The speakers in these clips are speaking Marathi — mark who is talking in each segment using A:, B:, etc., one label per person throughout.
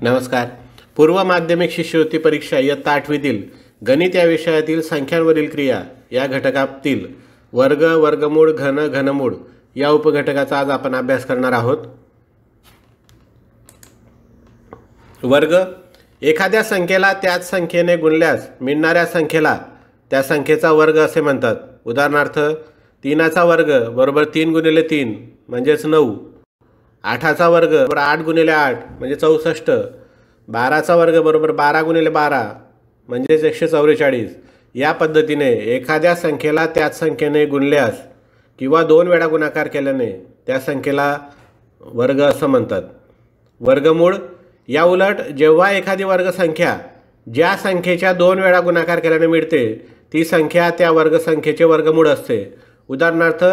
A: नमस्कार. पूर्व माध्यमिक शिष्यवृत्ती परीक्षा इयत्ता 8वीतील गणित या विषयातील संख्यांवरील क्रिया या घटकातील वर्ग, वर्गमूळ, घन, घनमूळ या उपघटकाचा आज आपण अभ्यास करणार आहोत. वर्ग एखाद्या संख्येला त्याच संख्येने गुणल्यास मिळणाऱ्या संख्येला त्या संख्येचा वर्ग असे म्हणतात. उदाहरणार्थ 3चा वर्ग बरोबर 3 गुणिले 3 म्हणजेच 9. 8चा वर्ग बरोबर 8 गुणिले 8 म्हणजे 64. 12चा वर्ग बरोबर 12 गुणिले 12 म्हणजेच 144. या पद्धतीने एखाद्या संख्येला त्याच संख्येने गुणल्यास किंवा 2 वेळा गुणाकार केल्याने त्या संख्येला वर्ग असं म्हणतात. वर्गमूळ या उलट जेव्हा एखादी वर्गसंख्या ज्या संख्येच्या 2 वेळा गुणाकार केल्याने मिळते ती संख्या त्या वर्गसंख्येचे वर्गमूळ असते. उदाहरणार्थ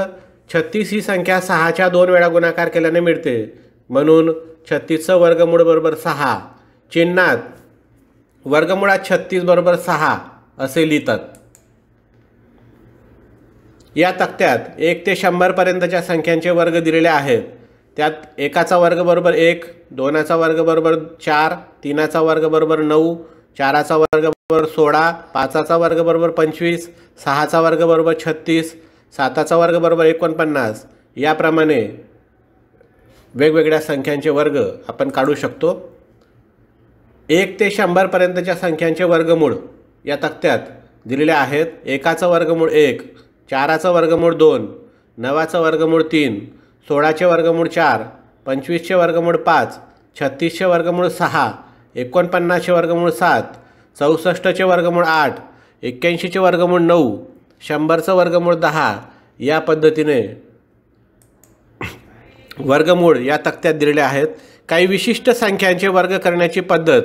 A: 36 ही संख्या 6च्या 2 वेळा गुणाकार केल्याने मिळते, म्हणून 36चं वर्गमूळ बरोबर 6. चिन्हात वर्गमुळात 36 बरोबर 6 असे लिहितात. या तक्त्यात 1 ते 100 पर्यंतच्या संख्यांचे वर्ग दिलेले आहेत. त्यात 1चा वर्ग बरोबर 1, 2चा वर्ग बरोबर 4, 3चा वर्ग बरोबर 9, 4चा वर्ग बरोबर 16, 5चा वर्ग बरोबर 25, 6चा वर्ग बरोबर 36, 7चा वर्ग बरोबर 49. याप्रमाणे वेगवेगळ्या संख्यांचे वर्ग आपण काढू शकतो. 1 ते 100 पर्यंतच्या संख्यांचे वर्गमूळ या तक्त्यात दिलेले आहेत. 1चं वर्गमूळ 1, 4चं वर्गमूळ 2, 9चं वर्गमूळ 3, 16चे वर्गमूळ 4, 25चे वर्गमूळ 5, 36चे वर्गमूळ 6, 49चे वर्गमूळ 7, 64चे वर्गमूळ 8, 81चे वर्गमूळ 9, 100चं वर्गमूळ 10. या पद्धतीने वर्गमूळ या तक्त्यात दिलेले आहेत. काही विशिष्ट संख्यांचे वर्ग करण्याची पद्धत.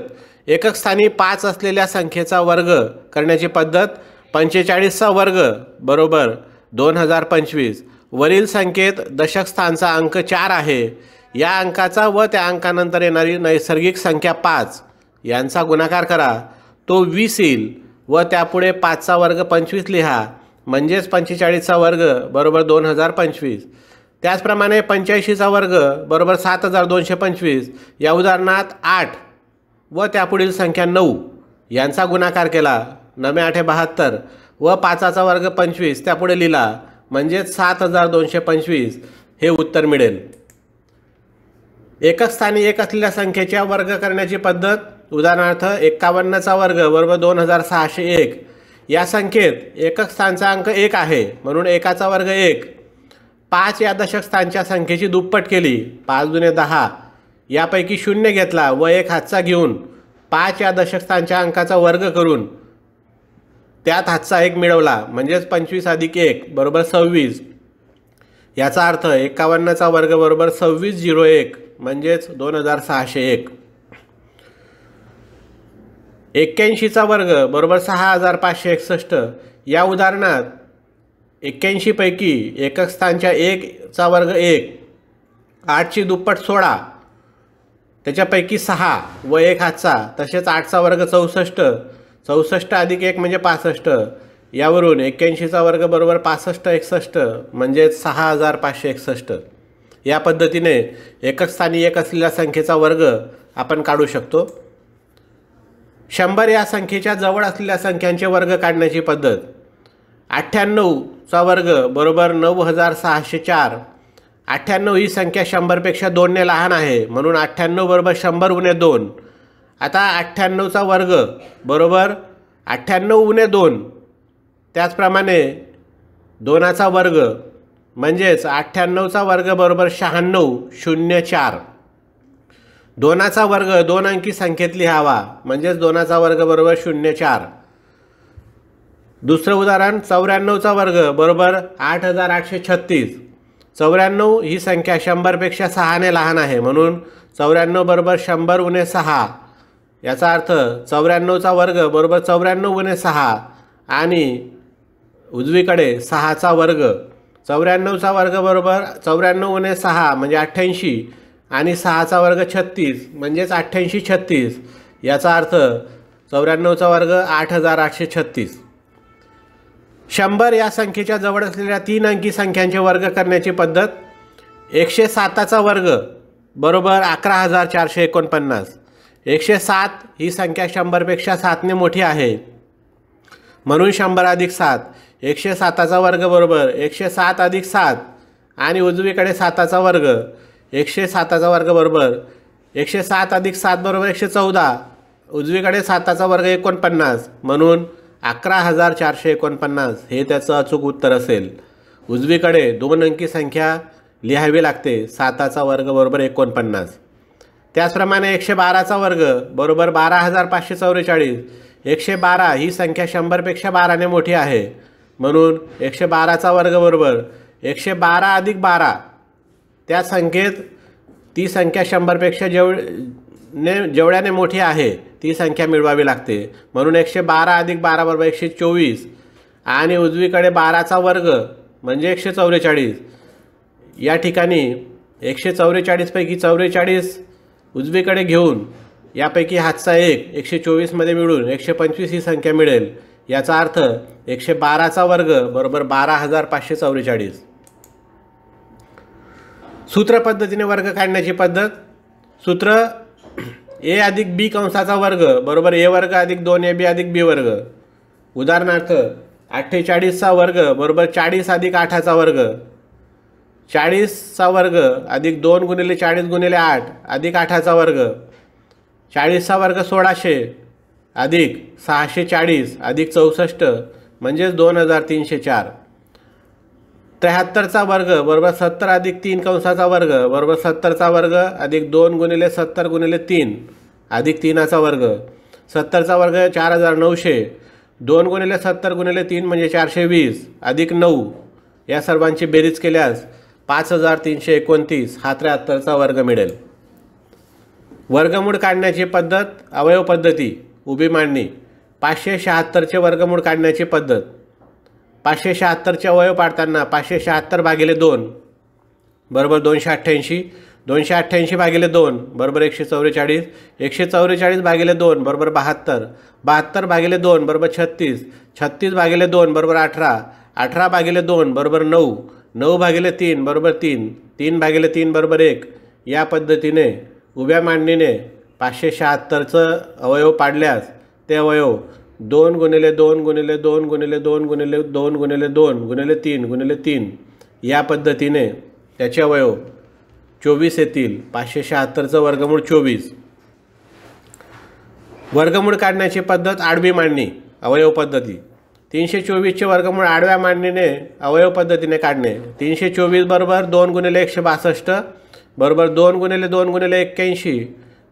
A: एकक स्थानी 5 असलेल्या संख्येचा वर्ग करण्याची पद्धत. 45चा वर्ग बरोबर 2025. वरील संख्येत दशक स्थानचा अंक 4 आहे. या अंकाचा व त्या अंकानंतर येणारी नैसर्गिक संख्या 5 यांचा गुणाकार करा, तो 20 येईल व त्यापुढे 5चा वर्ग 25 लिहा, म्हणजेच 45चा वर्ग बरोबर 2025. त्याचप्रमाणे 85चा वर्ग बरोबर 7225. या उदाहरणात 8 व त्यापुढील संख्या 9 यांचा गुणाकार केला, 9 8 72 व 5चा वर्ग 25 त्यापुढे लिहिला, म्हणजेच 7225 हे उत्तर मिळेल. एकक स्थानी 1 असलेल्या संख्येच्या वर्ग करण्याची पद्धत. उदाहरणार्थ 51चा वर्ग बरोबर 2601. या संख्येत एकक स्थानचा अंक 1 आहे, म्हणून 1चा वर्ग 1. 5 या दशक स्थानच्या संख्येची दुप्पट केली, 5 दुणे 10. यापैकी 0 घेतला व 1 हातचा घेऊन 5 या दशक स्थानच्या अंकाचा वर्ग करून त्यात हातचा 1 मिळवला, म्हणजेच 25 + 1 बरोबर 26. याचा अर्थ 51चा वर्ग बरोबर 2601 म्हणजेच 2601. 81चा वर्ग बरोबर 6561. या उदाहरणात 81 पैकी एकक स्थानच्या 1चा वर्ग 1, 8ची दुप्पट 16, त्याच्यापैकी 6 व 1 हातचा, तसेच 8चा वर्ग 64, 64 + 1 म्हणजे 65. यावरून 81चा वर्ग बरोबर 6561 म्हणजेच 6561. या पद्धतीने एकक स्थानी 1 असलेल्या संख्येचा वर्ग आपण काढू शकतो. 100 या संख्येच्या जवळ असलेल्या संख्यांचे वर्ग काढण्याची पद्धत. 98चा वर्ग बरोबर 9604. 98 ही संख्या 100पेक्षा 2ने लहान आहे, म्हणून 98 बरोबर 100 उणे 2. आता 98चा वर्ग बरोबर 98 उणे 2. त्याचप्रमाणे 2चा वर्ग म्हणजेच 98चा वर्ग बरोबर 9604. 2चा वर्ग 2 अंकी संख्येत लिहावा, म्हणजेच 2चा वर्ग बरोबर 04. दुसरं उदाहरण 94चा वर्ग बरोबर 8836. 94 ही संख्या 100पेक्षा 6ने लहान आहे, म्हणून 94 बरोबर 100 उणे 6. याचा अर्थ 94चा वर्ग बरोबर 94 उणे 6 आणि उजवीकडे 6चा वर्ग. 94चा वर्ग बरोबर 94 उणे 6 म्हणजे 88 आणि 6चा वर्ग 36 म्हणजेच 8836. याचा अर्थ 94चा वर्ग 8836. 100 या संख्येच्या जवळ असलेल्या 3 अंकी संख्यांचे वर्ग करण्याची पद्धत. 107चा वर्ग बरोबर 11,449. 107 ही संख्या 100पेक्षा 7ने मोठी आहे, म्हणून 100 अधिक 7. 107चा वर्ग बरोबर 107 अधिक 7 आणि उजवीकडे 7चा वर्ग. 107चा वर्ग बरोबर 107 अधिक 7 बरोबर 114. उजवीकडे 7चा वर्ग 49, म्हणून 11,449 हे त्याचं अचूक उत्तर असेल. उजवीकडे 2 अंकी संख्या लिहावी लागते. 7चा वर्ग बरोबर 49. त्याचप्रमाणे 112चा वर्ग बरोबर 12,544. 112 ही संख्या 100पेक्षा 12ने मोठी आहे, म्हणून 112चा वर्ग बरोबर 112 अधिक 12. त्या संख्येत ती संख्या 100पेक्षा जेवढ्याने मोठी आहे ती संख्या मिळवावी लागते, म्हणून 112 अधिक 12 बरोबर 124. आणि उजवीकडे 12चा वर्ग म्हणजे 144. या ठिकाणी 144 पैकी 44 उजवीकडे घेऊन यापैकी हातचा 1 124मध्ये मिळून 125 ही संख्या मिळेल. याचा अर्थ 112चा वर्ग बरोबर 12,544. सूत्र पद्धतीने वर्ग काढण्याची पद्धत. सूत्र ए अधिक बी कंसाचा वर्ग बरोबर ए वर्ग अधिक 2ab अधिक बी वर्ग. उदाहरणार्थ 48चा वर्ग बरोबर 40 अधिक 8चा वर्ग. 40चा वर्ग अधिक 2 गुणिले 40 गुणिले 8 अधिक 8चा वर्ग. 40चा वर्ग 1600 अधिक 640 अधिक 64 म्हणजेच 2304. 73चा वर्ग बरोबर 70 अधिक 3 कंसाचा वर्ग बरोबर 70चा वर्ग अधिक 2 गुणिले 70 गुणिले 3 अधिक 3चा वर्ग. 70चा वर्ग 4900. 2 गुणिले 70 गुणिले 3 म्हणजे 420 अधिक 9. या सर्वांची बेरीज केल्यास 5329 हा 73चा वर्ग मिळेल. वर्गमूळ काढण्याची पद्धत. अवयव पद्धती. उभी मांडणी. 576चे वर्गमूळ काढण्याची पद्धत. 576चे अवयव पाडताना 576 भागिले 2 बरोबर 288. 288 भागिले 2 बरोबर 144. 144 भागिले 2 बरोबर 72. 72 भागिले 2 बरोबर 36. 36 भागिले 2 बरोबर 18. 18 भागिले 2 बरोबर 9. 9 भागिले 3 बरोबर 3. 3 भागिले 3 बरोबर 1. या पद्धतीने उभ्या मांडणीने 576चं अवयव पाडल्यास ते अवयव 2 गुणिले 2 गुणिले 2 गुणिले 2 गुणिले 2 गुणिले 2 गुणिले 3 गुणिले 3 या पद्धतीने त्याचे अवयव 24 येतील. 576चं वर्गमूळ 24. वर्गमूळ काढण्याची पद्धत. आडवी मांडणी. अवयव पद्धती. 324चे वर्गमूळ आडव्या मांडणीने अवयव पद्धतीने काढणे. 324 बरोबर 2 गुणिले 162 बरोबर 2 गुणिले 2 गुणिले 81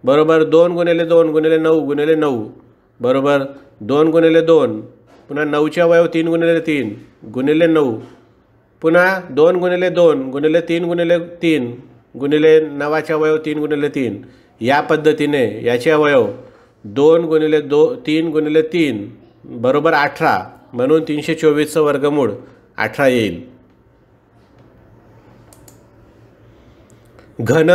A: बरोबर 2 गुणिले 2 गुणिले 9 गुणिले 9 बरोबर 2 गुणिले 2. पुन्हा 9चे अवयव 3 गुणिले 3 गुणिले 9. पुन्हा 2 गुणिले 2 गुणिले 3 गुणिले 3 गुणिले 9चे अवयव 3 गुणिले 3. या पद्धतीने याचे अवयव 2 गुणिले 3 गुणिले 3 बरोबर 18, म्हणून 324चं वर्गमूळ 18 येईल. घन.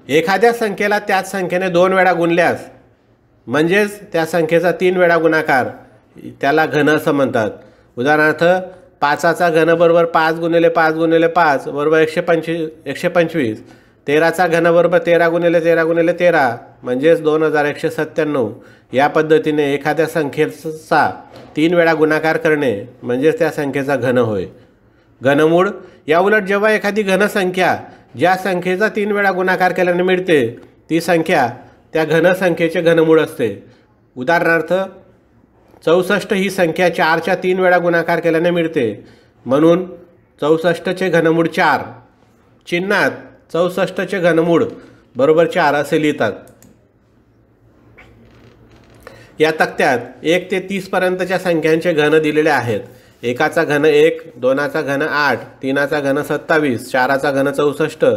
A: एखाद्या संख्येला त्याच संख्येने 2 वेळा गुणल्यास म्हणजेच त्या संख्येचा 3 वेळा गुणाकार त्याला घन असं म्हणतात. उदाहरणार्थ 5चा घन बरोबर 5 गुणिले 5 गुणिले 5 बरोबर 125. 13चा घन बरोबर 13 गुणिले 13 गुणिले 13 म्हणजेच 2197. या पद्धतीने एखाद्या संख्येचा 3 वेळा गुणाकार करणे म्हणजेच त्या संख्येचा घन होय. घनमूळ. या उलट जेव्हा एखादी घनसंख्या ज्या संख्येचा 3 वेळा गुणाकार केल्याने मिळते ती संख्या त्या घनसंख्येचे घनमूळ असते. उदाहरणार्थ 64 ही संख्या 4च्या 3 वेळा गुणाकार केल्याने मिळते, म्हणून 64चे घनमूळ 4. चिन्हात 64चे घनमूळ बरोबर 4 असे लिहितात. या तक्त्यात 1 ते 30 पर्यंतच्या संख्यांचे घन दिलेले आहेत. 1चा घन 1, 2चा घन 8, 3चा घन 27, 4चा घन 64,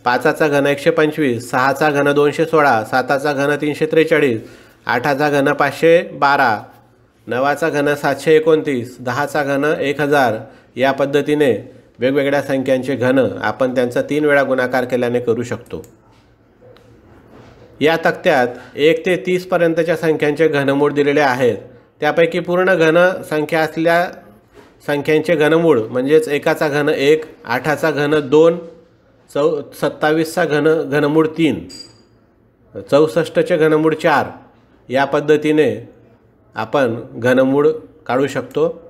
A: 5चा घन 125, 6चा घन 216, 7चा घन 343, 8चा घन 512, 9चा घन 729, 10चा घन 1000. या पद्धतीने वेगवेगळ्या संख्यांचे घन आपण त्यांचा 3 वेळा गुणाकार केल्याने करू शकतो. या तक्त्यात 1 ते 30 पर्यंतच्या संख्यांचे घनमूळ दिलेले आहेत. त्यापैकी पूर्ण घन संख्या असलेल्या संख्यांचे घनमूळ म्हणजेच 1चा घन 1, 8चा घन 2, 27चा घनमूळ 3. 64चे घनमूळ 4 या पद्धतीने आपण घनमूळ काढू शकतो.